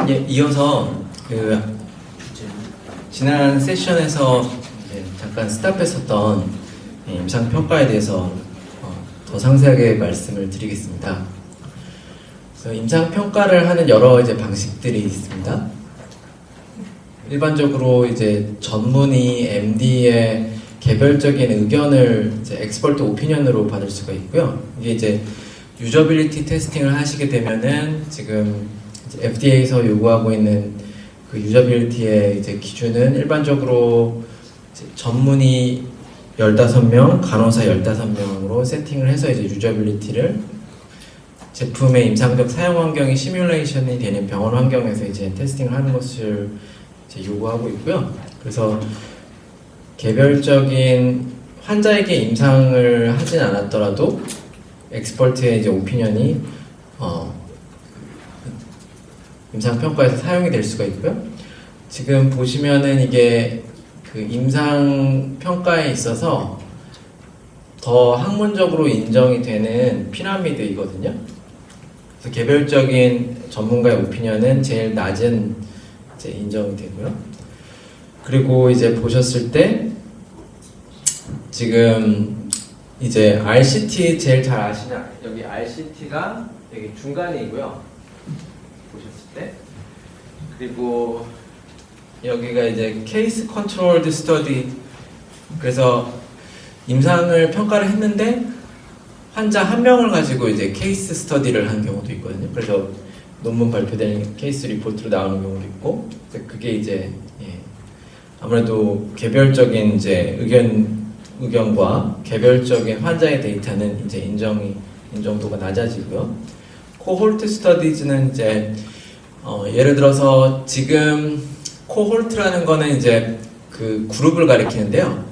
예, 이어서 지난 세션에서 잠깐 스탑했었던 임상 평가에 대해서 더 상세하게 말씀을 드리겠습니다. 그래서 임상 평가를 하는 여러 방식들이 있습니다. 일반적으로 전문의 MD의 개별적인 의견을 엑스퍼트 오피니언으로 받을 수가 있고요. 이게 유저빌리티 테스팅을 하시게 되면은 지금 FDA에서 요구하고 있는 그 유저빌리티의 기준은 일반적으로 전문의 15명, 간호사 15명으로 세팅을 해서 유저빌리티를 제품의 임상적 사용 환경이 시뮬레이션이 되는 병원 환경에서 테스팅을 하는 것을 요구하고 있고요. 그래서 개별적인 환자에게 임상을 하진 않았더라도 엑스퍼트의 오피니언이 임상 평가에서 사용이 될 수가 있고요. 지금 보시면은 이게 그 임상 평가에 있어서 더 학문적으로 인정이 되는 피라미드이거든요. 그래서 개별적인 전문가의 오피니언은 제일 낮은 인정이 되고요. 그리고 보셨을 때 지금 RCT 제일 잘 아시냐? 여기 RCT가 여기 중간이고요. 보셨을 때. 그리고 여기가 케이스 컨트롤드 스터디. 그래서 임상을 평가를 했는데 환자 한 명을 가지고 케이스 스터디를 한 경우도 있거든요. 그래서 논문 발표되는 케이스 리포트로 나오는 경우도 있고, 그게 아무래도 개별적인 의견과 개별적인 환자의 데이터는 인정도가 낮아지고요. 코홀트 스터디즈는 예를 들어서 지금 코홀트라는 거는 그 그룹을 가리키는데요.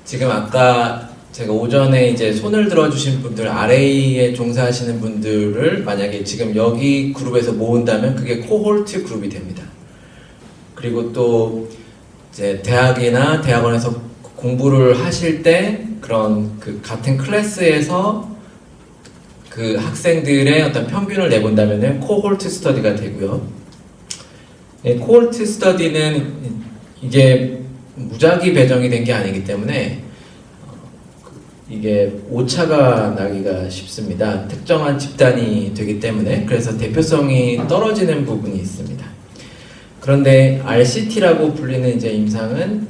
지금 아까 제가 오전에 손을 들어주신 분들, RA에 종사하시는 분들을 만약에 지금 여기 그룹에서 모은다면 그게 코홀트 그룹이 됩니다. 그리고 또 대학이나 대학원에서 공부를 하실 때 그런 그 같은 클래스에서 그 학생들의 어떤 평균을 내본다면 코홀트 스터디가 되고요. 코홀트 스터디는 이게 무작위 배정이 된 게 아니기 때문에 이게 오차가 나기가 쉽습니다. 특정한 집단이 되기 때문에. 그래서 대표성이 떨어지는 부분이 있습니다. 그런데 RCT라고 불리는 임상은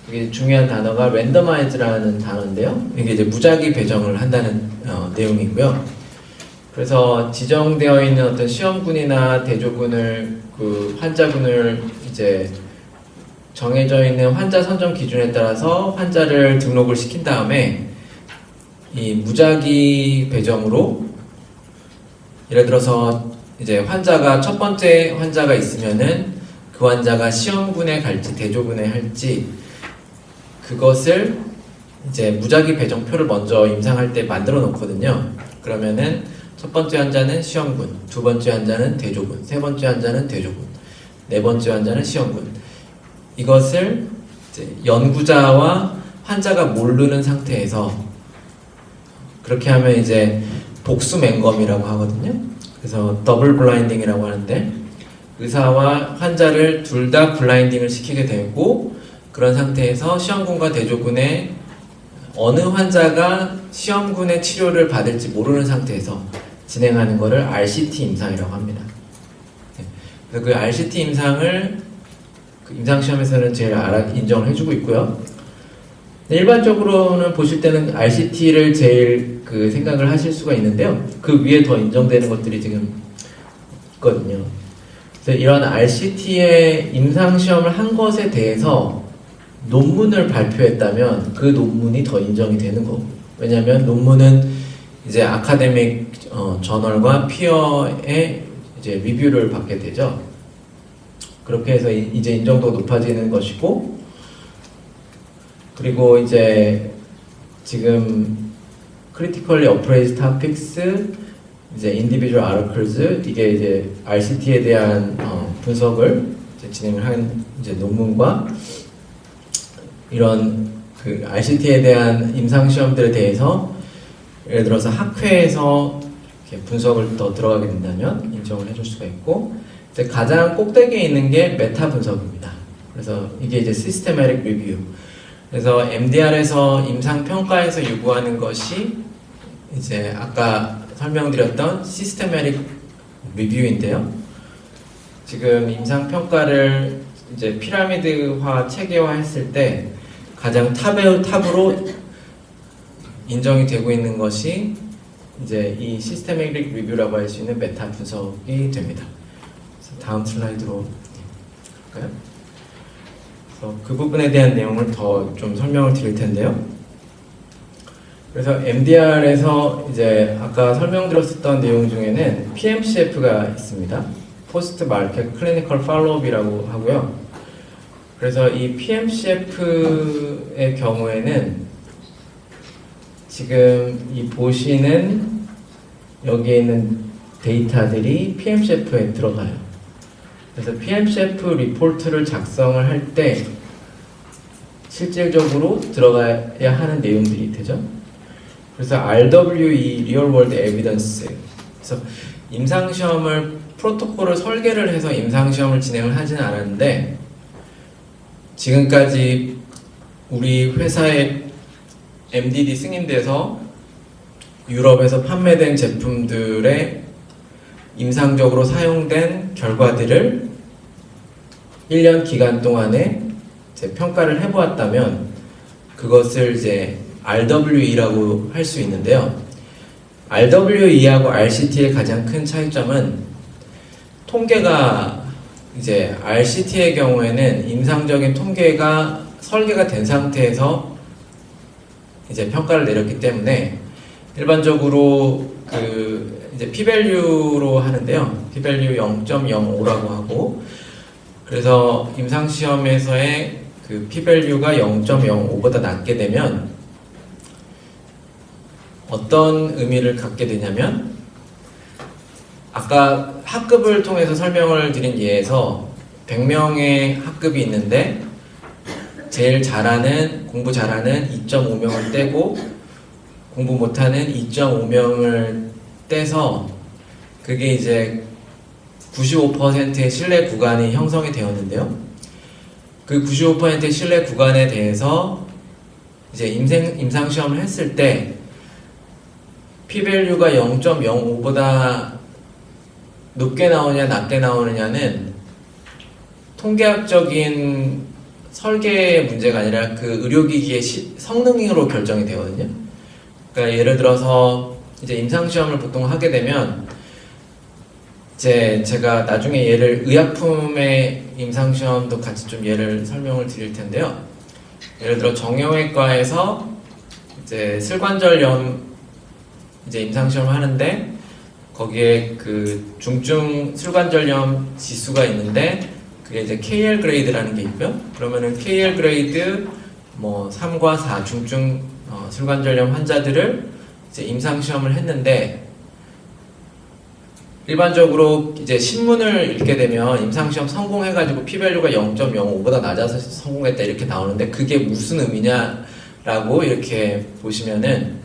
이게 중요한 단어가 랜더마이즈라는 단어인데요. 이게 무작위 배정을 한다는 내용이고요. 그래서 지정되어 있는 어떤 시험군이나 대조군을 그 환자군을 정해져 있는 환자 선정 기준에 따라서 환자를 등록을 시킨 다음에 이 무작위 배정으로 예를 들어서 환자가 첫 번째 환자가 있으면은 그 환자가 시험군에 갈지 대조군에 할지 그것을 무작위 배정표를 먼저 임상할 때 만들어 놓거든요. 그러면은 첫 번째 환자는 시험군, 두 번째 환자는 대조군, 세 번째 환자는 대조군, 네 번째 환자는 시험군. 이것을 연구자와 환자가 모르는 상태에서 그렇게 하면 복수 맹검이라고 하거든요. 그래서 더블 블라인딩이라고 하는데 의사와 환자를 둘 다 블라인딩을 시키게 되고 그런 상태에서 시험군과 대조군의 어느 환자가 시험군의 치료를 받을지 모르는 상태에서 진행하는 것을 RCT 임상이라고 합니다. 그래서 그 RCT 임상을 그 임상시험에서는 제일 인정을 해주고 있고요. 일반적으로는 보실 때는 RCT를 제일 생각을 하실 수가 있는데요. 그 위에 더 인정되는 것들이 지금 있거든요. 그래서 이런 RCT의 임상시험을 한 것에 대해서 논문을 발표했다면 그 논문이 더 인정이 되는 거고. 왜냐하면 논문은 아카데믹 저널과 피어의 리뷰를 받게 되죠. 그렇게 해서 인정도가 높아지는 것이고, 그리고 지금 critically appraised topics, individual articles, 이게 RCT에 대한 분석을 진행을 한 논문과 이런 그 RCT에 대한 임상 시험들에 대해서 예를 들어서 학회에서 이렇게 분석을 더 들어가게 된다면 인정을 해줄 수가 있고, 이제 가장 꼭대기에 있는 게 메타 분석입니다. 그래서 이게 이제 시스테매틱 리뷰. 그래서 MDR에서 임상 평가에서 요구하는 것이 이제 아까 설명드렸던 시스테매틱 리뷰인데요. 지금 임상 평가를 이제 피라미드화 체계화했을 때 가장 탑으로 인정이 되고 있는 것이 이제 이 시스테매틱 리뷰라고 할 수 있는 메타 분석이 됩니다. 그래서 다음 슬라이드로 갈까요? 그래서 그 부분에 대한 내용을 더 좀 설명을 드릴 텐데요. 그래서 MDR에서 이제 아까 설명드렸었던 내용 중에는 PMCF가 있습니다. 포스트 마켓 클리니컬 팔로우업이라고 하고요. 그래서 이 PMCF의 경우에는 지금 이 보시는 여기에 있는 데이터들이 PMCF에 들어가요. 그래서 PMCF 리포트를 작성을 할 때 실질적으로 들어가야 하는 내용들이 되죠. 그래서 RWE, Real World Evidence. 그래서 임상시험을 프로토콜을 설계를 해서 임상시험을 진행을 하지는 않았는데 지금까지 우리 회사의 MDD 승인돼서 유럽에서 판매된 제품들의 임상적으로 사용된 결과들을 1년 기간 동안에 이제 평가를 해보았다면 그것을 이제 RWE라고 할 수 있는데요. RWE하고 RCT의 가장 큰 차이점은 통계가 이제 RCT의 경우에는 임상적인 통계가 설계가 된 상태에서 이제 평가를 내렸기 때문에 일반적으로 그 이제 p-value로 하는데요. p-value 0.05라고 하고 그래서 임상시험에서의 그 p-value가 0.05보다 낮게 되면 어떤 의미를 갖게 되냐면 아까 학급을 통해서 설명을 드린 예에서 100명의 학급이 있는데 제일 잘하는 공부 잘하는 2.5명을 떼고 공부 못하는 2.5명을 떼서 그게 이제 95%의 신뢰 구간이 형성이 되었는데요. 그 95%의 신뢰 구간에 대해서 이제 임상시험을 했을 때 p-value가 0.05보다 높게 나오냐 낮게 나오느냐는 통계학적인 설계의 문제가 아니라 그 의료기기의 성능으로 결정이 되거든요. 그러니까 예를 들어서 이제 임상시험을 보통 하게 되면 이제 제가 나중에 의약품의 임상시험도 같이 좀 예를 설명을 드릴 텐데요. 예를 들어 정형외과에서 이제 슬관절염 이제 임상시험을 하는데 거기에 그 중증 슬관절염 지수가 있는데 그게 이제 KL 그레이드라는 게 있고요. 그러면은 KL 그레이드 뭐 3과 4 중증 슬관절염 환자들을 이제 임상시험을 했는데 일반적으로 이제 신문을 읽게 되면 임상시험 성공해가지고 p-value가 0.05보다 낮아서 성공했다 이렇게 나오는데 그게 무슨 의미냐라고 이렇게 보시면은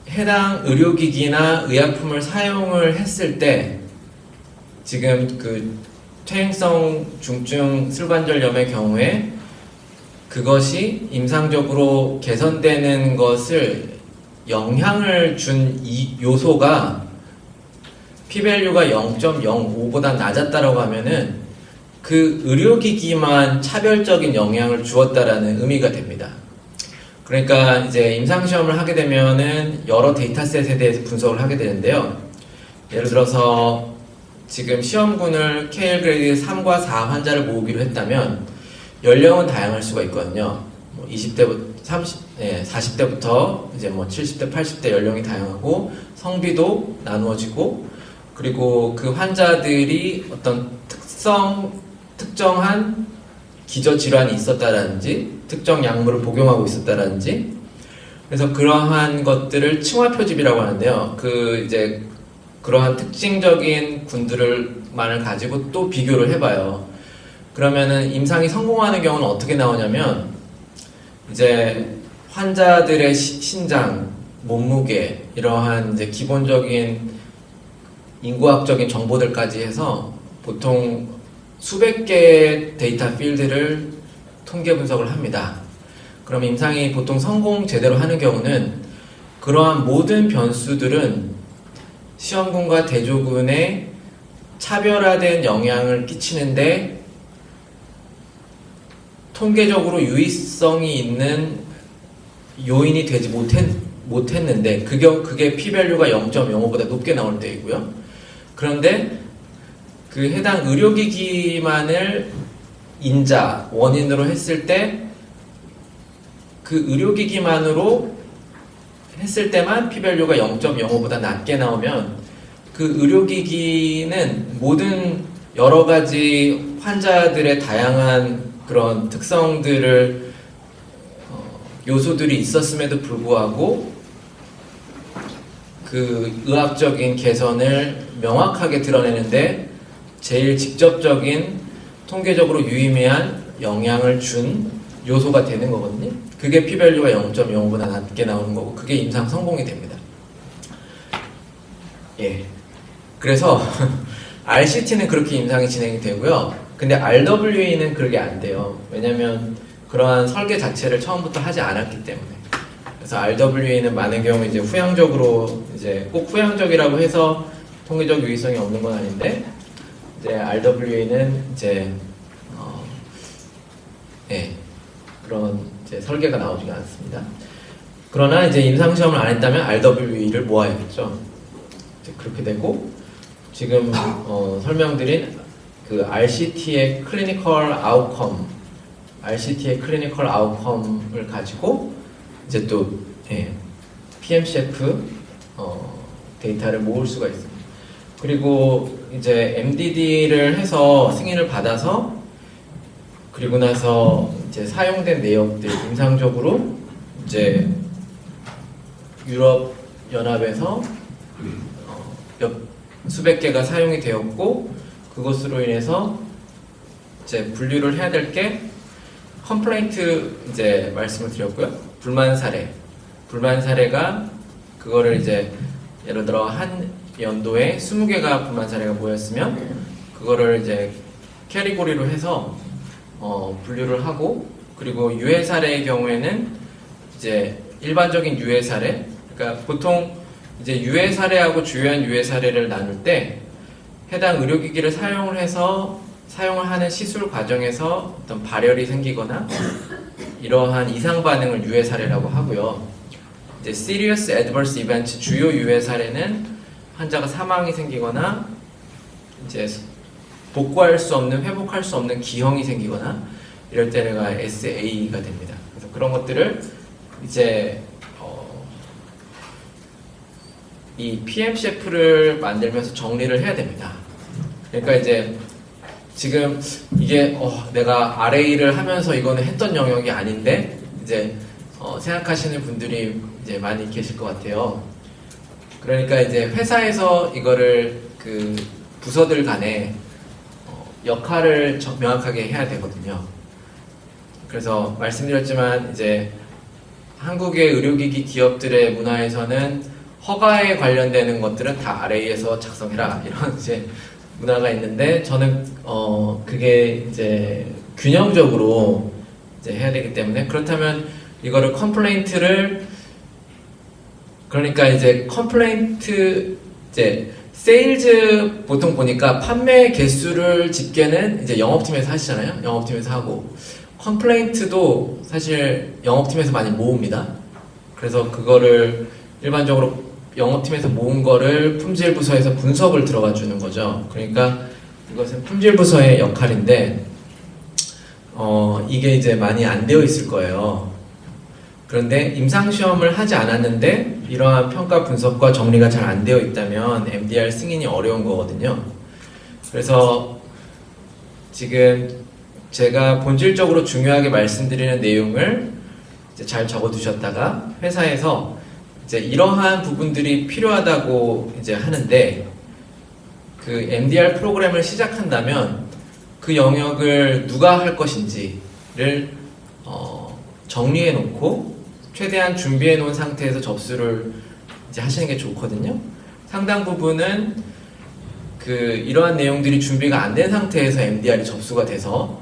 해당 의료기기나 의약품을 사용을 했을 때 지금 그 퇴행성 중증 슬관절염의 경우에 그것이 임상적으로 개선되는 것을 영향을 준 이 요소가 p-value가 0.05보다 낮았다라고 하면은 그 의료기기만 차별적인 영향을 주었다라는 의미가 됩니다. 그러니까 이제 임상시험을 하게 되면은 여러 데이터셋에 대해서 분석을 하게 되는데요. 예를 들어서 지금 시험군을 KL 그레이드 3과 4 환자를 모으기로 했다면 연령은 다양할 수가 있거든요. 뭐 20대부터 40대부터 이제 뭐 70대, 80대 연령이 다양하고 성비도 나누어지고 그리고 그 환자들이 어떤 특정한 기저질환이 있었다라든지 특정 약물을 복용하고 있었다라든지 그래서 그러한 것들을 층화표집이라고 하는데요. 그 이제 그러한 특징적인 군들만을 가지고 또 비교를 해봐요. 그러면은 임상이 성공하는 경우는 어떻게 나오냐면 이제 환자들의 신장, 몸무게 이러한 이제 기본적인 인구학적인 정보들까지 해서 보통 수백 개의 데이터 필드를 통계 분석을 합니다. 그럼 임상이 보통 성공 제대로 하는 경우는 그러한 모든 변수들은 시험군과 대조군에 차별화된 영향을 끼치는데 통계적으로 유의성이 있는 요인이 되지 못했는데 그게 p-value가 0.05보다 높게 나올 때이고요. 그런데 그 해당 의료기기만을 원인으로 했을 때 그 의료기기만으로 했을 때만 p-value가 0.05보다 낮게 나오면 그 의료기기는 모든 여러 가지 환자들의 다양한 그런 특성들을 요소들이 있었음에도 불구하고 그 의학적인 개선을 명확하게 드러내는데 제일 직접적인 통계적으로 유의미한 영향을 준 요소가 되는 거거든요. 그게 p-value가 0.05보다 낮게 나오는 거고 그게 임상 성공이 됩니다. 예. 그래서 RCT는 그렇게 임상이 진행이 되고요. 근데 RWA는 그게 안 돼요. 왜냐면 그러한 설계 자체를 처음부터 하지 않았기 때문에. 그래서 RWA는 많은 경우 이제 후향적으로 이제 꼭 후향적이라고 해서 통계적 유의성이 없는 건 아닌데 이제 RWA는 이제 그런 이제 설계가 나오지가 않습니다. 그러나 이제 임상 시험을 안 했다면 RWA를 모아야겠죠. 이제 그렇게 되고 지금 설명드린 그 RCT의 클리니컬 아웃컴을 가지고 이제 또 PMCF 데이터를 모을 수가 있습니다. 그리고 이제 MDD를 해서 승인을 받아서 그리고 나서 이제 사용된 내역들 임상적으로 이제 유럽 연합에서 수백 개가 사용이 되었고 그것으로 인해서 이제 분류를 해야 될 게 컴플레인트 이제 말씀을 드렸고요. 불만 사례가 그거를 이제 예를 들어 한 연도에 20개가 불만 사례가 모였으면 그거를 이제 캐리고리로 해서 분류를 하고 그리고 유해 사례의 경우에는 이제 일반적인 유해 사례 그러니까 보통 이제 유해 사례하고 주요한 유해 사례를 나눌 때 해당 의료기기를 사용을 해서 사용을 하는 시술 과정에서 어떤 발열이 생기거나 이러한 이상 반응을 유해 사례라고 하고요. 이제 serious adverse event 주요 유해 사례는 환자가 사망이 생기거나 이제 복구할 수 없는 회복할 수 없는 기형이 생기거나 이럴 때가 SA가 됩니다. 그래서 그런 것들을 이제 이 PMCF를 만들면서 정리를 해야 됩니다. 그러니까 이제 지금 이게 내가 RA를 하면서 이거는 했던 영역이 아닌데 이제 생각하시는 분들이 이제 많이 계실 것 같아요. 그러니까 이제 회사에서 이거를 그 부서들 간에 역할을 명확하게 해야 되거든요. 그래서 말씀드렸지만 이제 한국의 의료기기 기업들의 문화에서는 허가에 관련되는 것들은 다 RA에서 작성해라 이런 이제 문화가 있는데 저는 그게 이제 균형적으로 이제 해야 되기 때문에 그렇다면 이거를 그러니까 이제 컴플레인트 이제 세일즈 보통 보니까 판매 개수를 집계는 이제 영업팀에서 하시잖아요. 영업팀에서 하고 컴플레인트도 사실 영업팀에서 많이 모읍니다. 그래서 그거를 일반적으로 영업팀에서 모은 거를 품질부서에서 분석을 들어가 주는 거죠. 그러니까 이것은 품질부서의 역할인데 이게 이제 많이 안 되어 있을 거예요. 그런데 임상시험을 하지 않았는데 이러한 평가 분석과 정리가 잘 안 되어 있다면 MDR 승인이 어려운 거거든요. 그래서 지금 제가 본질적으로 중요하게 말씀드리는 내용을 이제 잘 적어두셨다가 회사에서 이제 이러한 부분들이 필요하다고 이제 하는데 그 MDR 프로그램을 시작한다면 그 영역을 누가 할 것인지를 정리해 놓고 최대한 준비해 놓은 상태에서 접수를 이제 하시는 게 좋거든요. 상당 부분은 이러한 내용들이 준비가 안 된 상태에서 MDR이 접수가 돼서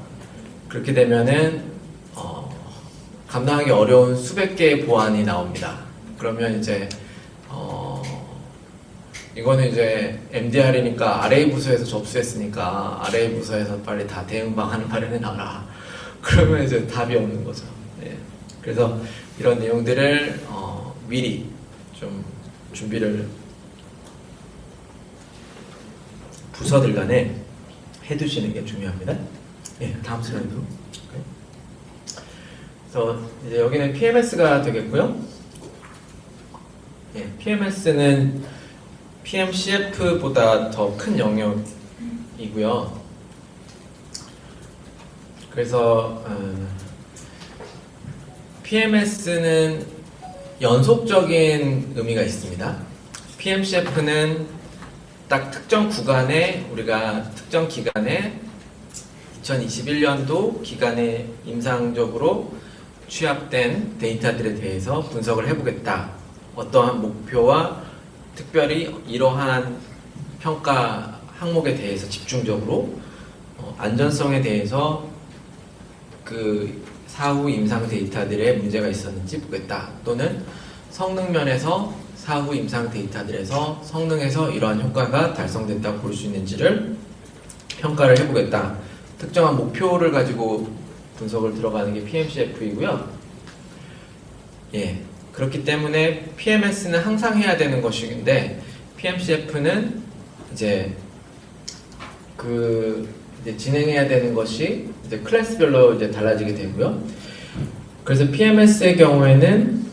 그렇게 되면은 감당하기 어려운 수백 개의 보안이 나옵니다. 그러면 이제 이거는 이제 MDR이니까 RA 부서에서 접수했으니까 RA 부서에서 빨리 다 대응 방안을 마련해 놔라. 그러면 이제 답이 없는 거죠. 예. 그래서 이런 내용들을 미리 좀 준비를 부서들 간에 해두시는 게 중요합니다. 예, 다음 슬라이드. 그래서 이제 여기는 PMS가 되겠고요. 예, PMS는 PMCF보다 더 큰 영역이고요. 그래서 PMS는 연속적인 의미가 있습니다. PMCF는 딱 특정 구간에 우리가 특정 기간에 2021년도 기간에 임상적으로 취합된 데이터들에 대해서 분석을 해보겠다. 어떠한 목표와 특별히 이러한 평가 항목에 대해서 집중적으로 안전성에 대해서 사후 임상 데이터들의 문제가 있었는지 보겠다. 또는 성능 면에서 사후 임상 데이터들에서 성능에서 이러한 효과가 달성됐다고 볼 수 있는지를 평가를 해보겠다. 특정한 목표를 가지고 분석을 들어가는 게 PMCF이고요. 예, 그렇기 때문에 PMS는 항상 해야 되는 것인데 PMCF는 이제 이제 진행해야 되는 것이 이제 클래스별로 이제 달라지게 되고요. 그래서 PMS의 경우에는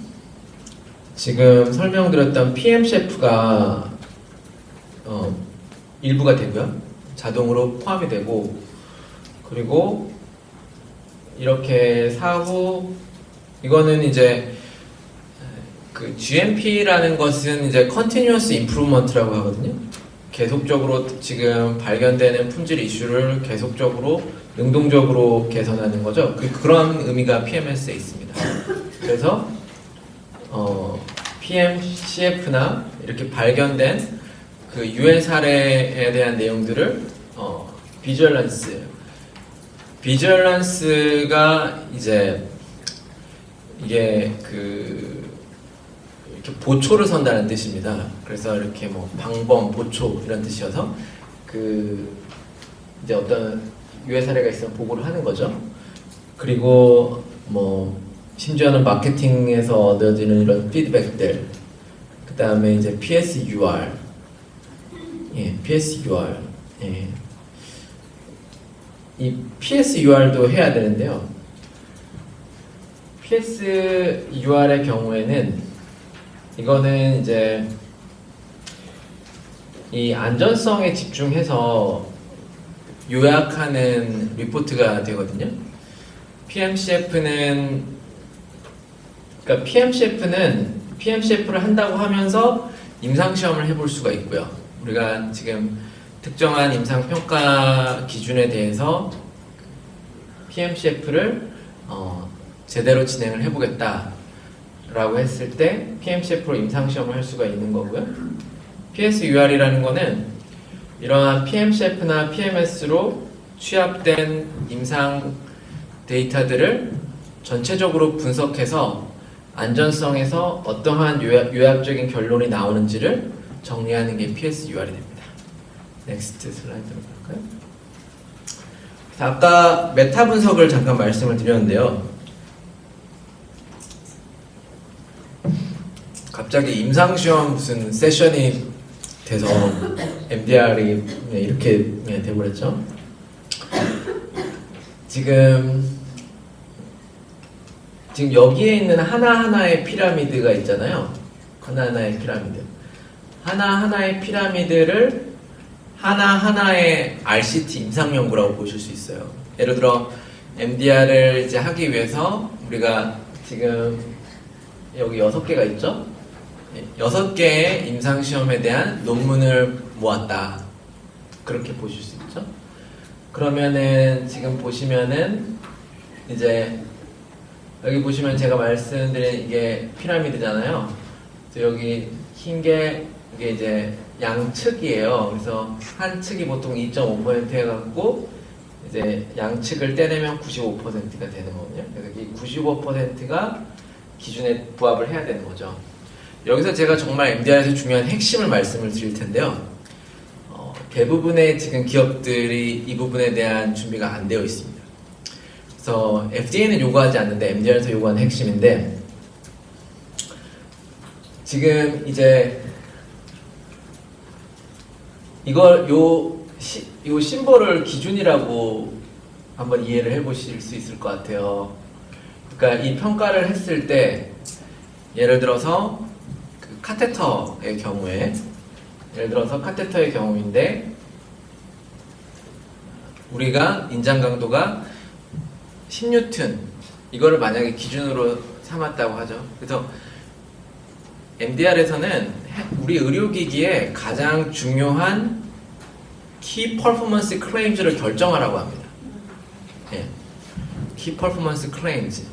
지금 설명드렸던 PMCF가 일부가 되고요. 자동으로 포함이 되고, 그리고 이렇게 사후 이거는 이제 GMP라는 것은 이제 Continuous Improvement라고 하거든요. 계속적으로 지금 발견되는 품질 이슈를 계속적으로 능동적으로 개선하는 거죠. 그런 의미가 PMS에 있습니다. 그래서 PMCF나 이렇게 발견된 유해 사례에 대한 내용들을 비주얼런스가 이제 이게 이렇게 보초를 선다는 뜻입니다. 그래서 이렇게 뭐 방범, 보초 이런 뜻이어서 이제 어떤 유해 사례가 있으면 보고를 하는 거죠. 그리고 뭐 심지어는 마케팅에서 얻어지는 이런 피드백들, 그 다음에 이제 PSUR, 예, PSUR, 예. 이 PSUR도 해야 되는데요. PSUR의 경우에는 이거는 이제 이 안전성에 집중해서 요약하는 리포트가 되거든요. PMCF는 PMCF를 한다고 하면서 임상시험을 해볼 수가 있고요. 우리가 지금 특정한 임상평가 기준에 대해서 PMCF를 제대로 진행을 해보겠다 라고 했을 때 PMCF로 임상시험을 할 수가 있는 거고요. PSUR이라는 거는 이러한 PMCF나 PMS로 취합된 임상 데이터들을 전체적으로 분석해서 안전성에서 어떠한 요약적인 결론이 나오는지를 정리하는 게 PSUR이 됩니다. 넥스트 슬라이드로 갈까요? 아까 메타 분석을 잠깐 말씀을 드렸는데요. 갑자기 임상시험 무슨 세션이 돼서 MDR이 이렇게 돼버렸죠. 지금 여기에 있는 하나하나의 피라미드가 있잖아요. 하나하나의 피라미드. 하나하나의 피라미드를 하나하나의 RCT 임상연구라고 보실 수 있어요. 예를 들어 MDR을 이제 하기 위해서 우리가 지금 여기 6개가 있죠? 6개의 임상시험에 대한 논문을 모았다. 그렇게 보실 수 있죠? 그러면은 지금 보시면은 이제 여기 보시면 제가 말씀드린 이게 피라미드잖아요. 여기 흰 게 이게 이제 양측이에요. 그래서 한 측이 보통 2.5% 해갖고 이제 양측을 떼내면 95%가 되는 거거든요. 그래서 이 95%가 기준에 부합을 해야 되는 거죠. 여기서 제가 정말 MDR에서 중요한 핵심을 말씀을 드릴 텐데요. 대부분의 지금 기업들이 이 부분에 대한 준비가 안 되어 있습니다. 그래서 FDA는 요구하지 않는데 MDR에서 요구하는 핵심인데, 지금 이제 이걸 요 심볼을 기준이라고 한번 이해를 해보실 수 있을 것 같아요. 그러니까 이 평가를 했을 때 예를 들어서 그 카테터의 경우에, 경우인데 우리가 인장 강도가 10N 이거를 만약에 기준으로 삼았다고 하죠. 그래서 MDR에서는 우리 의료기기의 가장 중요한 Key Performance Claims를 결정하라고 합니다. 예. Key Performance Claims.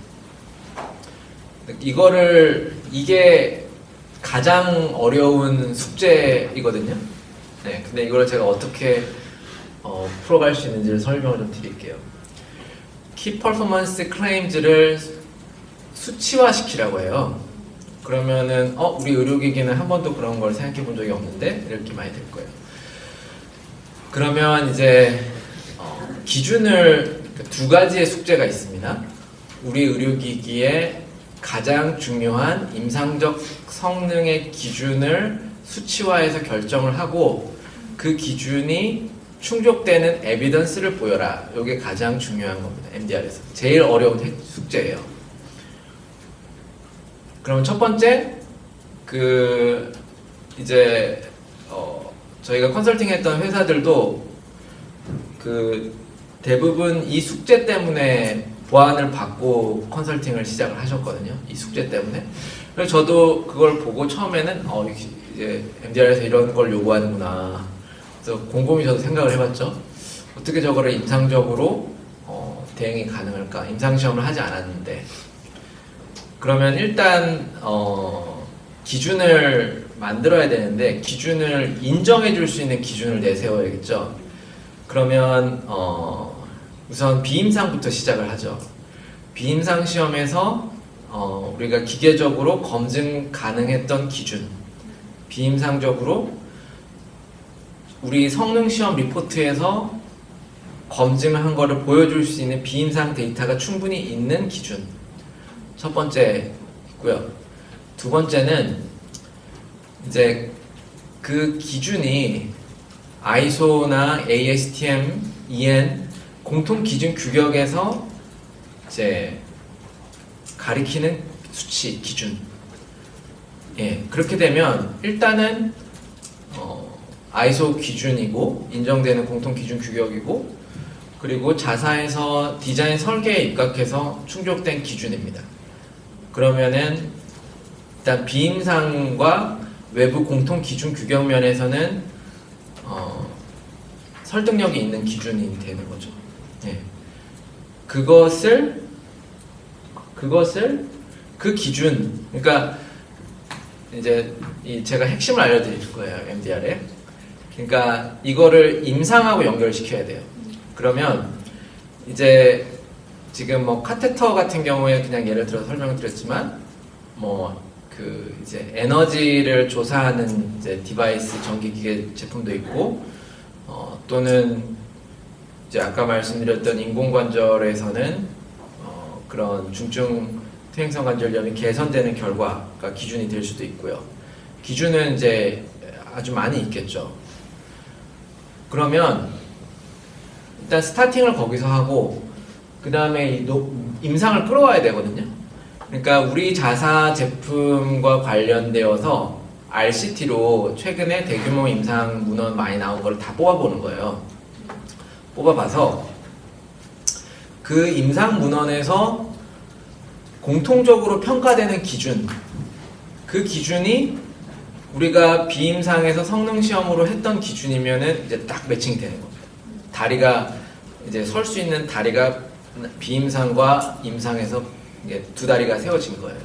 이게 가장 어려운 숙제이거든요. 네, 근데 이걸 제가 어떻게 풀어갈 수 있는지를 설명을 좀 드릴게요. Key Performance Claims를 수치화시키라고 해요. 그러면은 우리 의료기기는 한 번도 그런 걸 생각해 본 적이 없는데 이렇게 많이 될 거예요. 그러면 이제 기준을 두 가지의 숙제가 있습니다. 우리 의료기기의 가장 중요한 임상적 성능의 기준을 수치화해서 결정을 하고 그 기준이 충족되는 에비던스를 보여라. 이게 가장 중요한 겁니다. MDR에서 제일 어려운 숙제예요. 그럼 첫 번째, 이제 저희가 컨설팅했던 회사들도 대부분 이 숙제 때문에 보완을 받고 컨설팅을 시작을 하셨거든요. 이 숙제 때문에. 그래서 저도 그걸 보고 처음에는 이제 MDR에서 이런 걸 요구하는구나. 그래서 곰곰이 저도 생각을 해봤죠. 어떻게 저거를 임상적으로 대응이 가능할까? 임상시험을 하지 않았는데. 그러면 일단 기준을 만들어야 되는데 기준을 인정해 줄 수 있는 기준을 내세워야겠죠. 그러면 우선 비임상부터 시작을 하죠. 비임상 시험에서 우리가 기계적으로 검증 가능했던 기준, 비임상적으로 우리 성능시험 리포트에서 검증한 거를 보여줄 수 있는 비임상 데이터가 충분히 있는 기준, 첫 번째 있고요. 두 번째는 이제 그 기준이 ISO나 ASTM, EN 공통 기준 규격에서 이제 가리키는 수치 기준. 예, 그렇게 되면 일단은 ISO 기준이고 인정되는 공통 기준 규격이고 그리고 자사에서 디자인 설계에 입각해서 충족된 기준입니다. 그러면은 일단 비임상과 외부 공통 기준 규격 면에서는 설득력이 있는 기준이 되는 거죠. 예. 그것을 그 기준, 그러니까 이제 제가 핵심을 알려드릴 거예요, MDR에. 그러니까 이거를 임상하고 연결시켜야 돼요. 그러면 이제 지금 뭐 카테터 같은 경우에 그냥 예를 들어 설명을 드렸지만 이제 에너지를 조사하는 이제 디바이스 전기기계 제품도 있고 또는 이제 아까 말씀드렸던 인공관절에서는 그런 중증 퇴행성 관절염이 개선되는 결과가 기준이 될 수도 있고요. 기준은 이제 아주 많이 있겠죠. 그러면 일단 스타팅을 거기서 하고 그 다음에 임상을 끌어와야 되거든요. 그러니까 우리 자사 제품과 관련되어서 RCT로 최근에 대규모 임상 문헌 많이 나온 걸 다 뽑아보는 거예요. 뽑아봐서 그 임상 문헌에서 공통적으로 평가되는 기준, 그 기준이 우리가 비임상에서 성능 시험으로 했던 기준이면은 이제 딱 매칭이 되는 겁니다. 다리가 이제 설 수 있는 다리가 비임상과 임상에서 이게 두 다리가 세워진 거예요.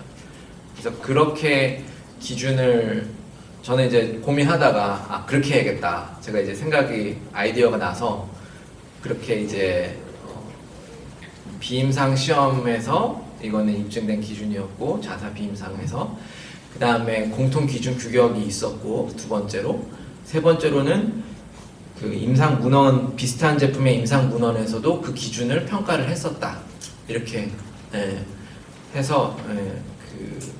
그래서 그렇게 기준을 저는 이제 고민하다가 그렇게 해야겠다. 제가 이제 아이디어가 나서 그렇게 이제 비임상 시험에서 이거는 입증된 기준이었고 자사 비임상에서 그 다음에 공통 기준 규격이 있었고 두 번째로 세 번째로는 그 임상 문헌 비슷한 제품의 임상 문헌에서도 그 기준을 평가를 했었다. 이렇게 해서 그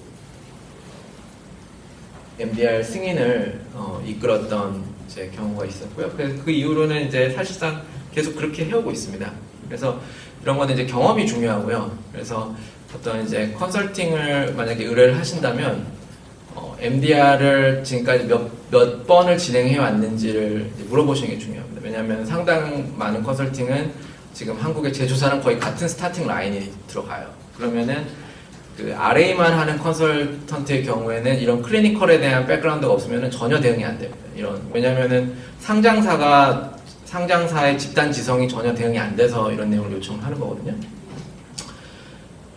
MDR 승인을 이끌었던 이제 경우가 있었고요. 그래서 그 이후로는 이제 사실상 계속 그렇게 해오고 있습니다. 그래서 이런 거는 이제 경험이 중요하고요. 그래서 어떤 이제 컨설팅을 만약에 의뢰를 하신다면 MDR을 지금까지 몇 번을 진행해 왔는지를 물어보시는 게 중요합니다. 왜냐하면 상당 많은 컨설팅은 지금 한국의 제조사랑 거의 같은 스타팅 라인이 들어가요. 그러면은 그 RA만 하는 컨설턴트의 경우에는 이런 클리니컬에 대한 백그라운드가 없으면 전혀 대응이 안 됩니다. 왜냐면은 상장사의 집단 지성이 전혀 대응이 안 돼서 이런 내용을 요청하는 거거든요.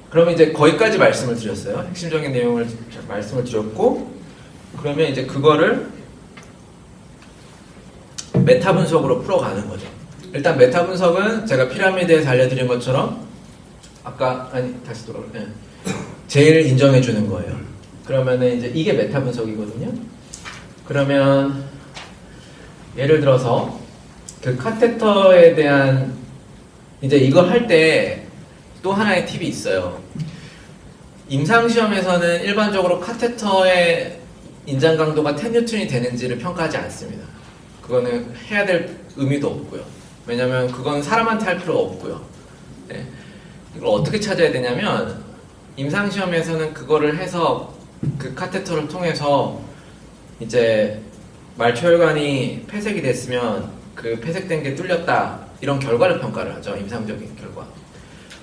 그러면 이제 거기까지 말씀을 드렸어요. 핵심적인 내용을 말씀을 드렸고, 그러면 이제 그거를 메타 분석으로 풀어가는 거죠. 일단 메타 분석은 제가 피라미드에서 알려드린 것처럼 다시 돌아올게요. 제일 인정해 주는 거예요. 그러면은 이제 이게 메타 분석이거든요. 그러면 예를 들어서 그 카테터에 대한 이제 이거 할 때 또 하나의 팁이 있어요. 임상시험에서는 일반적으로 카테터의 인장 강도가 10N이 되는지를 평가하지 않습니다. 그거는 해야 될 의미도 없고요. 왜냐면 그건 사람한테 할 필요가 없고요. 네. 이걸 어떻게 찾아야 되냐면 임상시험에서는 그거를 해서 그 카테터를 통해서 이제 말초혈관이 폐색이 됐으면 그 폐색된 게 뚫렸다 이런 결과를 평가를 하죠. 임상적인 결과.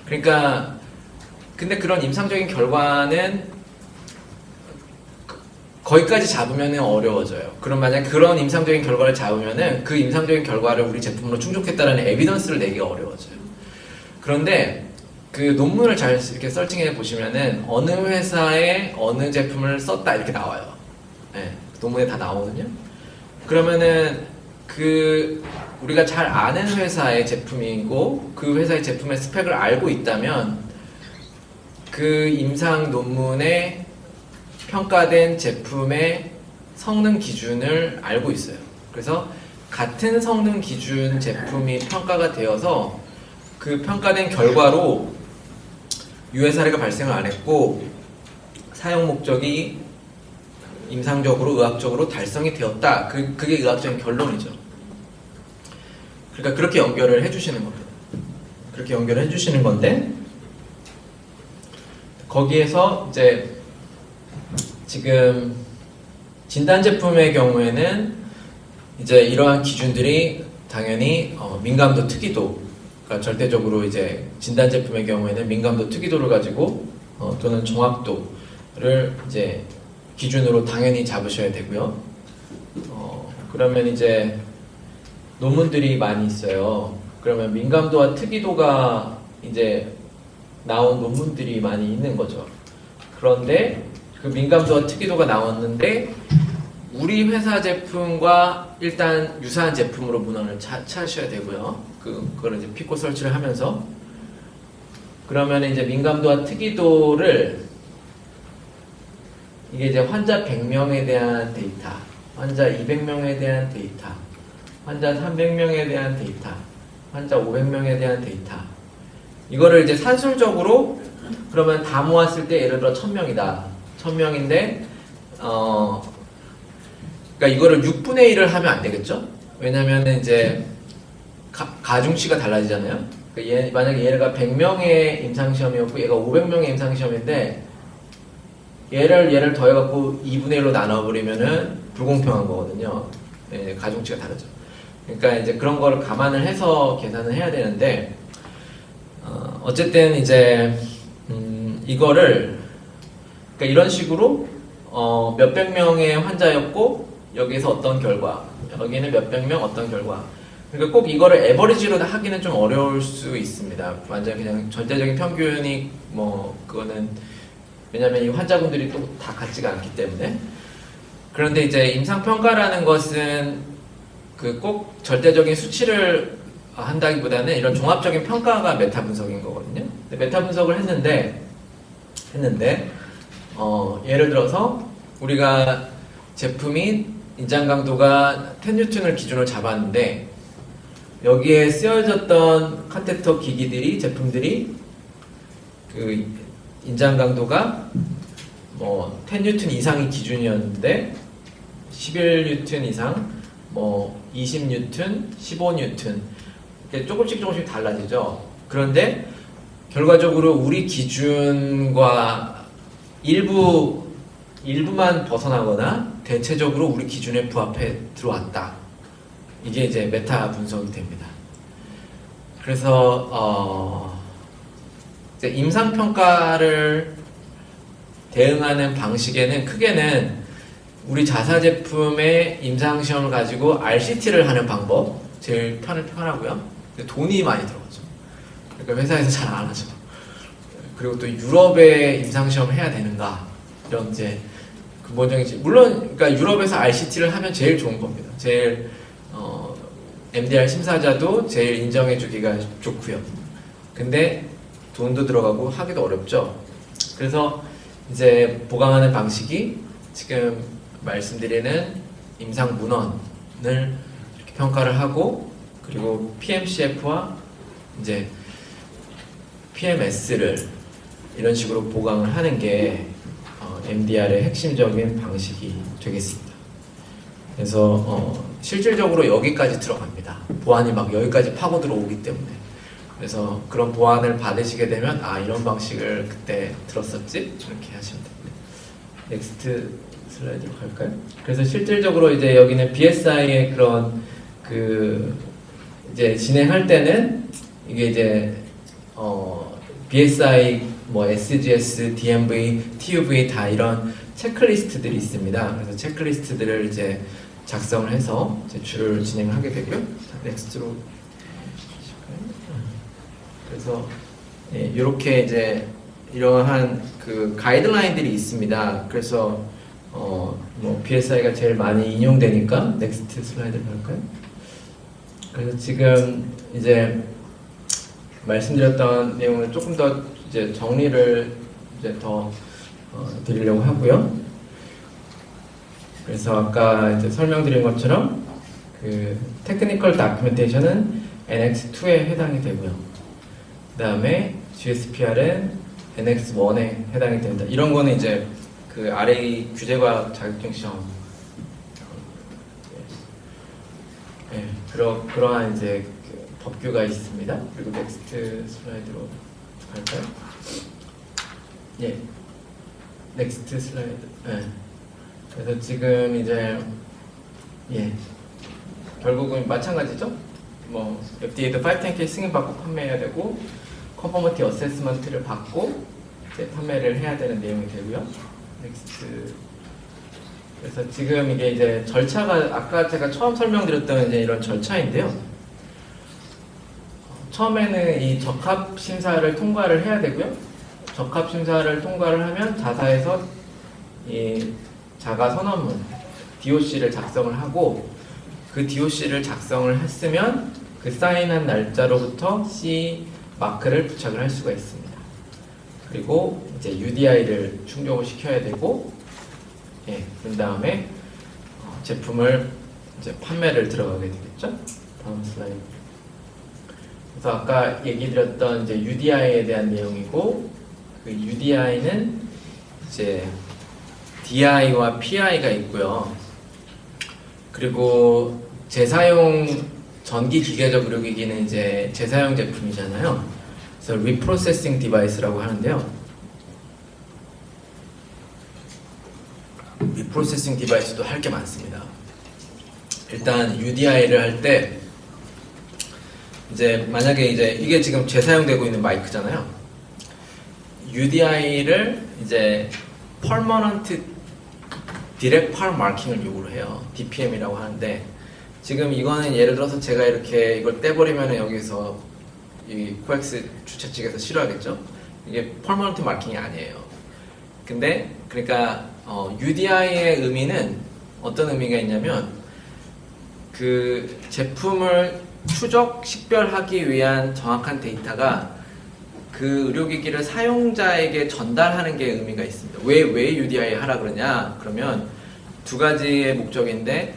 그러니까 근데 그런 임상적인 결과는 거기까지 잡으면 어려워져요. 그럼 만약 그런 임상적인 결과를 잡으면은 그 임상적인 결과를 우리 제품으로 충족했다는 에비던스를 내기가 어려워져요. 그런데 그 논문을 잘 이렇게 서칭해 보시면은 어느 회사에 어느 제품을 썼다 이렇게 나와요. 네, 논문에 다 나오거든요. 그러면은 그 우리가 잘 아는 회사의 제품이고 그 회사의 제품의 스펙을 알고 있다면 그 임상 논문에 평가된 제품의 성능 기준을 알고 있어요. 그래서 같은 성능 기준 제품이 평가가 되어서 그 평가된 결과로 유해 사례가 발생을 안 했고 사용 목적이 임상적으로 의학적으로 달성이 되었다. 그게 의학적인 결론이죠. 그러니까 그렇게 연결을 해주시는 겁니다. 그렇게 연결을 해주시는 건데 거기에서 이제 지금 진단 제품의 경우에는 이제 이러한 기준들이 당연히 민감도 특이도, 그러니까 절대적으로 이제 진단 제품의 경우에는 민감도 특이도를 가지고 또는 정확도를 이제 기준으로 당연히 잡으셔야 되고요. 그러면 이제 논문들이 많이 있어요. 그러면 민감도와 특이도가 이제 나온 논문들이 많이 있는 거죠. 그런데 그 민감도와 특이도가 나왔는데 우리 회사 제품과 일단 유사한 제품으로 문헌을 찾으셔야 되고요. 그걸 이제 피코 설치를 하면서 그러면 이제 민감도와 특이도를 이게 이제 환자 100명에 대한 데이터, 환자 200명에 대한 데이터, 환자 300명에 대한 데이터, 환자 500명에 대한 데이터. 이거를 이제 산술적으로 그러면 다 모았을 때 예를 들어 1000명이다. 1000명인데 그러니까 이거를 6분의 1을 하면 안 되겠죠? 왜냐면은 이제 가중치가 달라지잖아요. 그러니까 만약에 얘가 100명의 임상시험이었고 얘가 500명의 임상시험인데 얘를 더해갖고 2분의 1로 나눠버리면은 불공평한 거거든요. 네, 가중치가 다르죠. 그러니까 이제 그런 거를 감안을 해서 계산을 해야 되는데 어쨌든 이제 이거를 그러니까 이런 식으로 몇백 명의 환자였고 여기에서 어떤 결과, 여기는 몇백 명 어떤 결과. 그러니까 꼭 이거를 에버리지로 하기는 좀 어려울 수 있습니다. 완전 그냥 절대적인 평균이 그거는 왜냐면 이 환자분들이 또 다 같지가 않기 때문에 그런데 이제 임상평가라는 것은 그 꼭 절대적인 수치를 한다기보다는 이런 종합적인 평가가 메타 분석인 거거든요. 근데 메타 분석을 했는데 예를 들어서 우리가 제품이 인장 강도가 10N을 기준으로 잡았는데 여기에 쓰여졌던 카테터 기기들이 제품들이 그 인장 강도가 뭐 10N 이상이 기준이었는데 11N 이상, 뭐 20N, 15N 이렇게 조금씩 달라지죠. 그런데 결과적으로 우리 기준과 일부만 벗어나거나 대체적으로 우리 기준에 부합해 들어왔다. 이게 이제 메타 분석이 됩니다. 그래서 이제 임상평가를 대응하는 방식에는 크게는 우리 자사 제품의 임상시험을 가지고 RCT를 하는 방법 제일 편하고요. 근데 돈이 많이 들어가죠. 그러니까 회사에서 잘 안 하죠. 그리고 또 유럽에 임상시험 해야 되는가 이런 이제 근본적인 물론 그러니까 유럽에서 RCT를 하면 제일 좋은 겁니다. 제일 MDR 심사자도 제일 인정해주기가 좋고요. 근데 돈도 들어가고 하기도 어렵죠. 그래서 이제 보강하는 방식이 지금 말씀드리는 임상 문헌을 이렇게 평가를 하고 그리고 PMCF와 이제 PMS를 이런 식으로 보강을 하는 게 MDR의 핵심적인 방식이 되겠습니다. 그래서 실질적으로 여기까지 들어갑니다. 보안이 막 여기까지 파고 들어오기 때문에. 그래서 그런 보안을 받으시게 되면 이런 방식을 그때 들었었지? 이렇게 하시면 됩니다. 넥스트 슬라이드로 갈까요? 그래서 실질적으로 이제 여기는 BSI의 그런 이제 진행할 때는 이게 이제 BSI 뭐 SGS, DMV, TUV 다 이런 체크리스트들이 있습니다. 그래서 체크리스트들을 이제 작성을 해서 제출을 진행하게 되고요. 넥스트로. 그래서 이렇게 이제 이러한 그 가이드라인들이 있습니다. 그래서 뭐 BSI가 제일 많이 인용되니까 넥스트 슬라이드 볼까요? 그래서 지금 이제 말씀드렸던 내용을 조금 더 이제 정리를 이제 더 드리려고 하고요. 그래서 아까 이제 설명드린 것처럼 그 테크니컬 다큐멘테이션은 NX2에 해당이 되고요. 그 다음에 GSPR은 NX1에 해당이 됩니다. 이런 거는 이제 그 RA 규제과학 자격증 시험 그러한 이제 그 법규가 있습니다. 그리고 넥스트 슬라이드로 갈까요? 예, 넥스트 슬라이드. 그래서 지금 이제 결국은 마찬가지죠. 뭐 FDA도 510K 승인받고 판매해야 되고 컨포머티 어세스먼트를 받고 이제 판매를 해야 되는 내용이 되고요. 넥스트. 그래서 지금 이게 이제 절차가 아까 제가 처음 설명드렸던 이제 이런 절차인데요. 처음에는 이 적합 심사를 통과를 해야 되고요. 적합 심사를 통과를 하면 자사에서 이 자가 선언문 DOC를 작성을 하고 그 DOC를 작성을 했으면 그 사인한 날짜로부터 C 마크를 부착을 할 수가 있습니다. 그리고 이제 UDI를 충족을 시켜야 되고, 그런 다음에 제품을 이제 판매를 들어가게 되겠죠. 다음 슬라이드. 그래서 아까 얘기 드렸던 이제 UDI에 대한 내용이고, 그 UDI는 이제 DI와 PI가 있고요. 그리고 재사용 전기 기계적 의료기기는 이제 재사용 제품이잖아요. 그래서 리프로세싱 디바이스라고 하는데요. 리프로세싱 디바이스도 할 게 많습니다. 일단 UDI를 할 때 이제 만약에 이제 이게 지금 재사용되고 있는 마이크잖아요. UDI를 이제 Permanent Direct Par Marking을 요구를 해요. DPM이라고 하는데 지금 이거는 예를 들어서 제가 이렇게 이걸 떼버리면 여기서 이 코엑스 주최 측에서 싫어하겠죠? 이게 Permanent Marking이 아니에요. 근데 그러니까 UDI의 의미는 어떤 의미가 있냐면 그 제품을 추적, 식별하기 위한 정확한 데이터가 그 의료기기를 사용자에게 전달하는 게 의미가 있습니다. 왜 UDI 하라 그러냐? 그러면 두 가지의 목적인데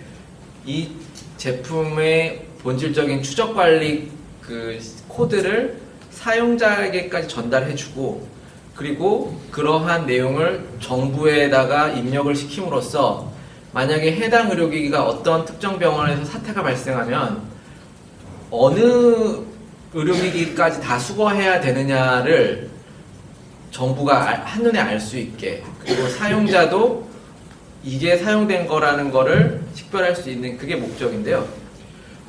이 제품의 본질적인 추적 관리 그 코드를 사용자에게까지 전달해주고 그리고 그러한 내용을 정부에다가 입력을 시킴으로써 만약에 해당 의료기기가 어떤 특정 병원에서 사태가 발생하면 어느 의료기기까지 다 수거해야 되느냐를 정부가 한눈에 알 수 있게 그리고 사용자도 이게 사용된 거라는 거를 식별할 수 있는 그게 목적인데요.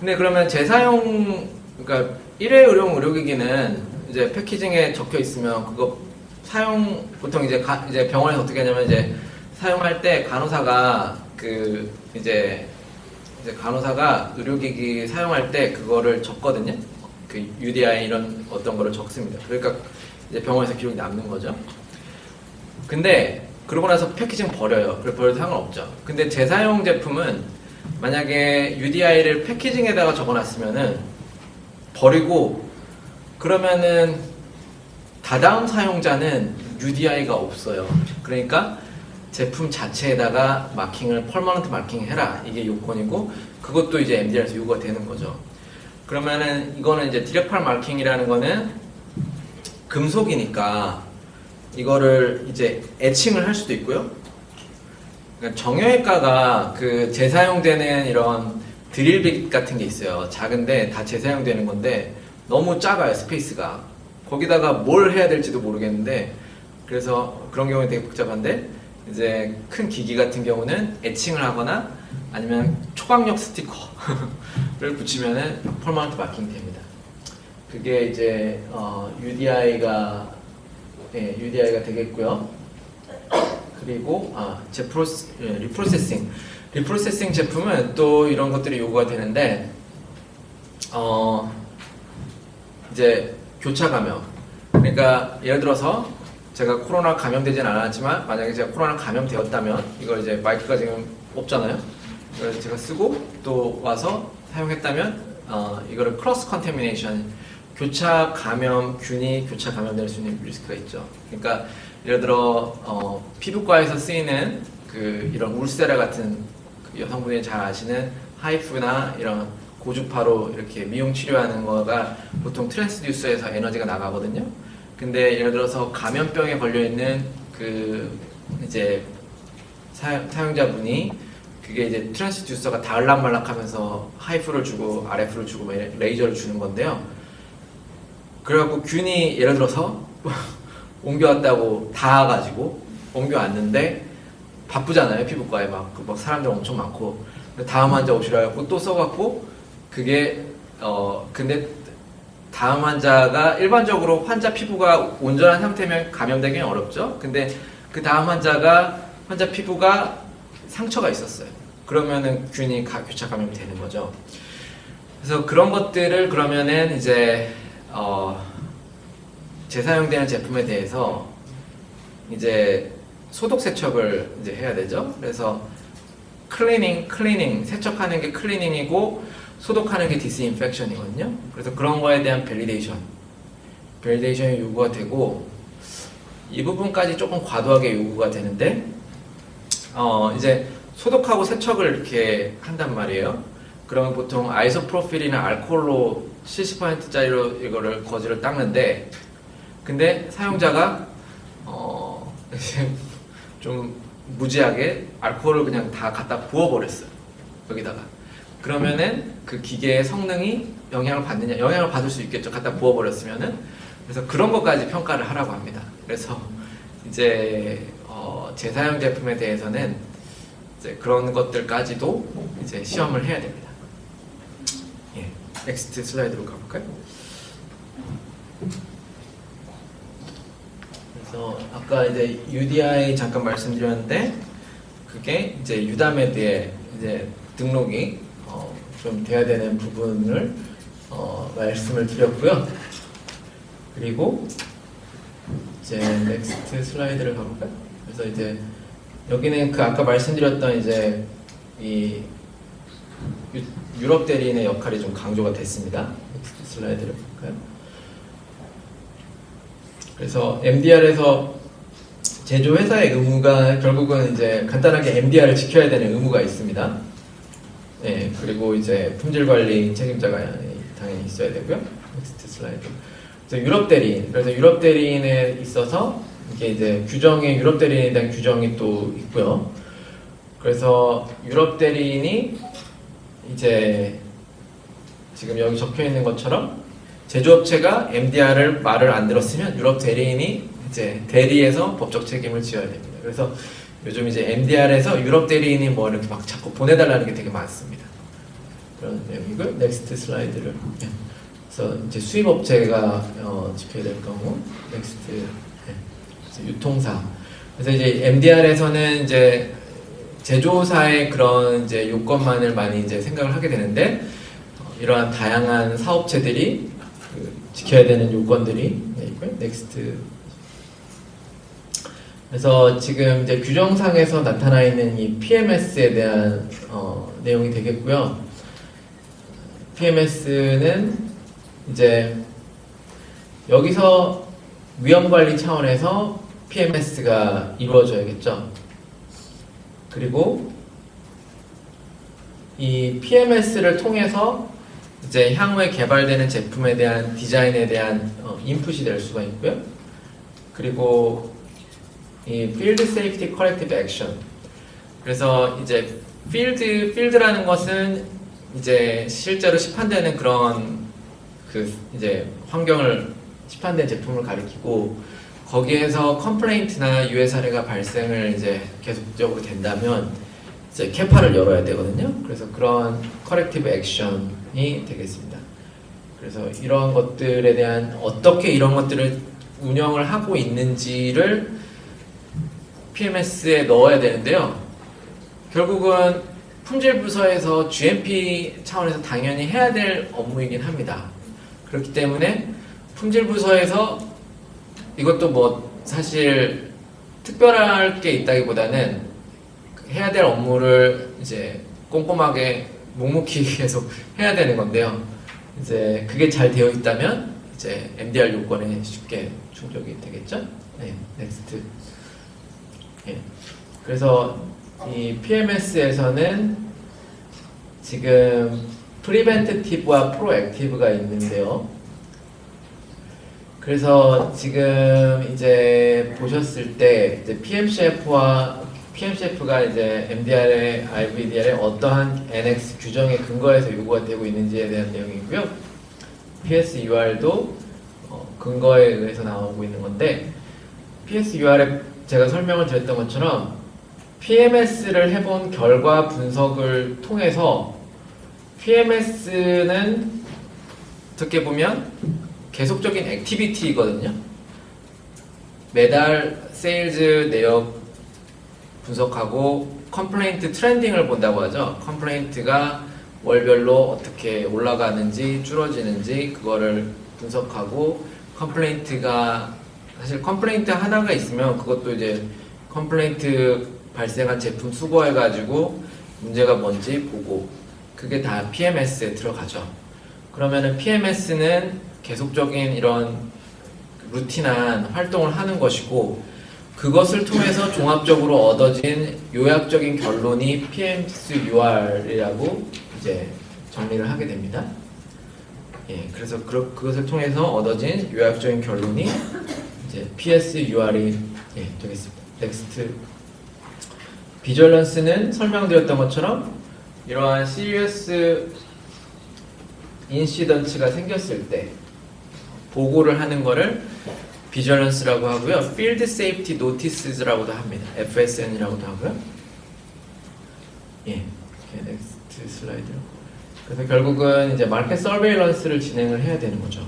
근데 그러면 재사용 그러니까 일회용 의료기기는 이제 패키징에 적혀 있으면 그거 사용 보통 이제 병원에서 어떻게 하냐면 이제 사용할 때 간호사가 그 이제 간호사가 의료기기 사용할 때 그거를 적거든요. 그 UDI 이런 어떤 거를 적습니다. 그러니까 이제 병원에서 기록이 남는 거죠. 근데 그러고 나서 패키징 버려요. 그래 버려도 상관없죠. 근데 재사용 제품은 만약에 UDI를 패키징에다가 적어놨으면은 버리고 그러면은 다다음 사용자는 UDI가 없어요. 그러니까 제품 자체에다가 마킹을 퍼머넌트 마킹 해라 이게 요건이고 그것도 이제 MDR에서 요구가 되는 거죠. 그러면은 이거는 이제 디렉팔 마킹이라는 거는 금속이니까 이거를 이제 애칭을 할 수도 있고요. 그러니까 정형외과가 그 재사용되는 이런 드릴빗 같은 게 있어요. 작은데 다 재사용되는 건데 너무 작아요 스페이스가. 거기다가 뭘 해야 될지도 모르겠는데 그래서 그런 경우는 되게 복잡한데 이제 큰 기기 같은 경우는 애칭을 하거나 아니면 초강력 스티커를 붙이면은 퍼머넌트 마킹이 됩니다. 그게 이제 UDI가 되겠고요. 그리고 리프로세싱 제품은 또 이런 것들이 요구가 되는데 이제 교차 감염. 그러니까 예를 들어서 제가 코로나 감염되진 않았지만 만약에 제가 코로나 감염되었다면 이걸 이제 마이크가 지금 없잖아요. 그래서 제가 쓰고 또 와서 사용했다면 이거를 크로스 컨태미네이션 교차 감염 균이 교차 감염될 수 있는 리스크가 있죠. 그러니까 예를 들어 피부과에서 쓰이는 그 이런 울세라 같은 그 여성분이 잘 아시는 하이프나 이런 고주파로 이렇게 미용 치료하는 거가 보통 트랜스듀서에서 에너지가 나가거든요. 근데 예를 들어서 감염병에 걸려 있는 그 이제 사용자분이 그게 이제 트랜스듀서가 다을락말락하면서 하이프를 주고 RF를 주고 레이저를 주는 건데요. 그래갖고 균이 예를 들어서 옮겨왔다고 닿아가지고 옮겨왔는데 바쁘잖아요 피부과에 막 사람들 엄청 많고 다음 환자 오시라 해갖고 또 써갖고 그게 근데 다음 환자가 일반적으로 환자 피부가 온전한 상태면 감염되기는 어렵죠. 근데 그 다음 환자 피부가 상처가 있었어요. 그러면은 균이 교차 감염이 되는 거죠. 그래서 그런 것들을 그러면은 이제 재사용되는 제품에 대해서 이제 소독 세척을 이제 해야 되죠. 그래서 클리닝 세척하는 게 클리닝이고 소독하는 게 디스인펙션이거든요. 그래서 그런 거에 대한 밸리데이션이 요구가 되고 이 부분까지 조금 과도하게 요구가 되는데 이제 소독하고 세척을 이렇게 한단 말이에요. 그러면 보통 아이소프로필이나 알코올로 70%짜리로 이거를 거즈를 닦는데 근데 사용자가 좀 무지하게 알코올을 그냥 다 갖다 부어버렸어요. 여기다가. 그러면은 그 기계의 성능이 영향을 받느냐? 영향을 받을 수 있겠죠. 갖다 부어버렸으면은. 그래서 그런 것까지 평가를 하라고 합니다. 그래서 이제 재사용 제품에 대해서는 이제 그런 것들까지도 이제 시험을 해야 됩니다. 예, 넥스트 슬라이드로 가볼까요? 그래서 아까 이제 UDI 잠깐 말씀드렸는데 그게 이제 유다메드에 이제 등록이 좀 돼야 되는 부분을 말씀을 드렸고요. 그리고 이제 넥스트 슬라이드를 가볼까요? 그래서 이제 여기는 그 아까 말씀드렸던 이제 이 유럽 대리인의 역할이 좀 강조가 됐습니다. 넥스트 슬라이드를 볼까요? 그래서 MDR에서 제조회사의 의무가 결국은 이제 간단하게 MDR을 지켜야 되는 의무가 있습니다. 네, 그리고 이제 품질 관리 책임자가 당연히 있어야 되고요. 넥스트 슬라이드. 그래서 유럽 대리인. 그래서 유럽 대리인에 있어서 이게 이제 규정에 유럽 대리인에 대한 규정이 또 있고요. 그래서 유럽 대리인이 이제 지금 여기 적혀 있는 것처럼 제조업체가 MDR을 말을 안 들었으면 유럽 대리인이 이제 대리해서 법적 책임을 지어야 됩니다. 그래서 요즘 이제 MDR에서 유럽 대리인이 뭐 이렇게 막 자꾸 보내달라는 게 되게 많습니다. 그런 내용이고요. 넥스트 슬라이드를. 그래서 이제 수입업체가 지켜야 될 경우, 넥스트 유통사. 그래서 이제 MDR에서는 이제 제조사의 그런 이제 요건만을 많이 이제 생각을 하게 되는데 이러한 다양한 사업체들이 지켜야 되는 요건들이 있고요. 넥스트. 그래서 지금 이제 규정상에서 나타나 있는 이 PMS에 대한 내용이 되겠고요. PMS는 이제 여기서 위험관리 차원에서 PMS가 이루어져야겠죠. 그리고 이 PMS를 통해서 이제 향후에 개발되는 제품에 대한 디자인에 대한 인풋이 될 수가 있고요. 그리고 이 Field Safety Corrective Action. 그래서 이제 필드라는 것은 이제 실제로 시판되는 그런 그 이제 환경을 시판된 제품을 가리키고 거기에서 컴플레인트나 유해 사례가 발생을 이제 계속적으로 된다면 이제 캐파를 열어야 되거든요. 그래서 그런 커렉티브 액션이 되겠습니다. 그래서 이런 것들에 대한 어떻게 이런 것들을 운영을 하고 있는지를 PMS에 넣어야 되는데요. 결국은 품질부서에서 GMP 차원에서 당연히 해야 될 업무이긴 합니다. 그렇기 때문에 품질부서에서 이것도 뭐 사실 특별할 게 있다기보다는 해야 될 업무를 이제 꼼꼼하게 묵묵히 계속 해야 되는 건데요. 이제 그게 잘 되어 있다면 이제 MDR 요건에 쉽게 충족이 되겠죠. 네, 넥스트. 예. 그래서 이 PMS에서는 지금 프리벤티브와 프로액티브가 있는데요. 그래서 지금 이제 보셨을 때 이제 PMCF가 이제 MDR의 IVDR의 어떠한 NX 규정의 근거에서 요구가 되고 있는지에 대한 내용이고요. PSUR도 근거에 의해서 나오고 있는 건데 PSUR에 제가 설명을 드렸던 것처럼 PMS를 해본 결과 분석을 통해서 PMS는 어떻게 보면 계속적인 액티비티거든요. 매달 세일즈 내역 분석하고 컴플레인트 트렌딩을 본다고 하죠. 컴플레인트가 월별로 어떻게 올라가는지 줄어지는지 그거를 분석하고 컴플레인트가 사실 컴플레인트 하나가 있으면 그것도 이제 컴플레인트 발생한 제품 수거해가지고 문제가 뭔지 보고 그게 다 PMS에 들어가죠. 그러면은 PMS는 계속적인 이런 루틴한 활동을 하는 것이고 그것을 통해서 종합적으로 얻어진 요약적인 결론이 PMSUR이라고 이제 정리를 하게 됩니다. 예, 그래서 그것을 통해서 얻어진 요약적인 결론이 이제 PSUR이 되겠습니다. 넥스트. 비졸런스는 설명드렸던 것처럼 이러한 시리어스 인시던트가 생겼을 때 보고를 하는 거를 비졸런스라고 하고요. Field Safety Notices라고도 합니다. FSN이라고도 하고요. 예, 넥스트 슬라이드. 그래서 결국은 이제 마켓 서베일런스를 진행을 해야 되는 거죠.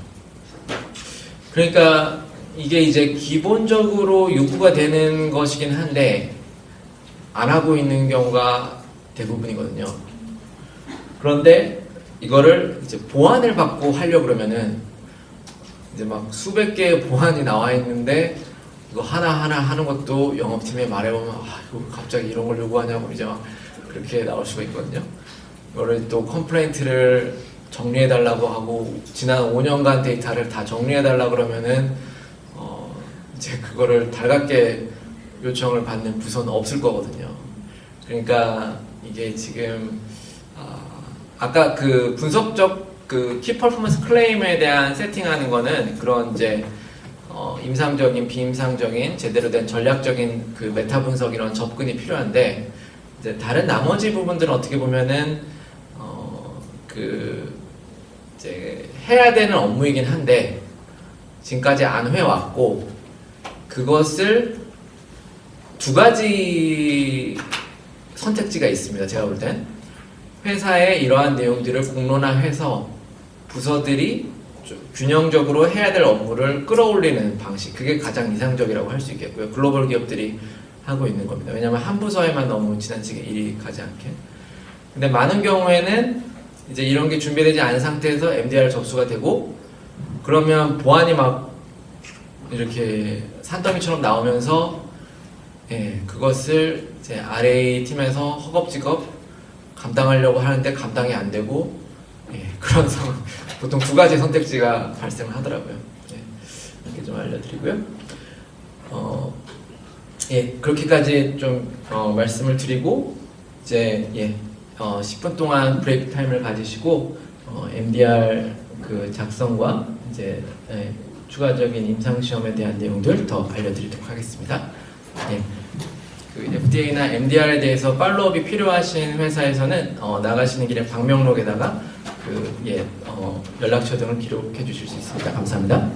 그러니까 이게 이제 기본적으로 요구가 되는 것이긴 한데 안 하고 있는 경우가 대부분이거든요. 그런데 이거를 이제 보안을 받고 하려고 그러면은 이제 막 수백 개의 보안이 나와 있는데 이거 하나하나 하는 것도 영업팀에 말해보면 이거 갑자기 이런 걸 요구하냐고 이제 막 그렇게 나올 수가 있거든요. 이거를 또 컴플레인트를 정리해달라고 하고 지난 5년간 데이터를 다 정리해달라고 그러면은 이제 그거를 달갑게 요청을 받는 부서는 없을 거거든요. 그러니까 이게 지금 아까 그 분석적 그 키 퍼포먼스 클레임에 대한 세팅하는 거는 그런 이제 임상적인, 비임상적인, 제대로 된 전략적인 그 메타 분석 이런 접근이 필요한데 이제 다른 나머지 부분들은 어떻게 보면은 그 이제 해야 되는 업무이긴 한데 지금까지 안 해왔고 그것을 두 가지 선택지가 있습니다. 제가 볼 땐 회사에 이러한 내용들을 공론화해서 부서들이 균형적으로 해야 될 업무를 끌어올리는 방식, 그게 가장 이상적이라고 할 수 있겠고요. 글로벌 기업들이 하고 있는 겁니다. 왜냐하면 한 부서에만 너무 지나치게 일이 가지 않게. 근데 많은 경우에는 이제 이런 게 준비되지 않은 상태에서 MDR 접수가 되고 그러면 보안이 막 이렇게 산더미처럼 나오면서 그것을 이제 RA 팀에서 허겁지겁 감당하려고 하는데 감당이 안 되고 그런 상황. 보통 두 가지 선택지가 발생을 하더라고요. 이렇게 좀 알려드리고요. 그렇게까지 좀 말씀을 드리고 이제 10분 동안 브레이크 타임을 가지시고 MDR 그 작성과 이제 추가적인 임상 시험에 대한 내용들 더 알려드리도록 하겠습니다. 그 FDA나 MDR에 대해서 팔로업이 필요하신 회사에서는 나가시는 길에 방명록에다가 연락처 등을 기록해 주실 수 있습니다. 감사합니다.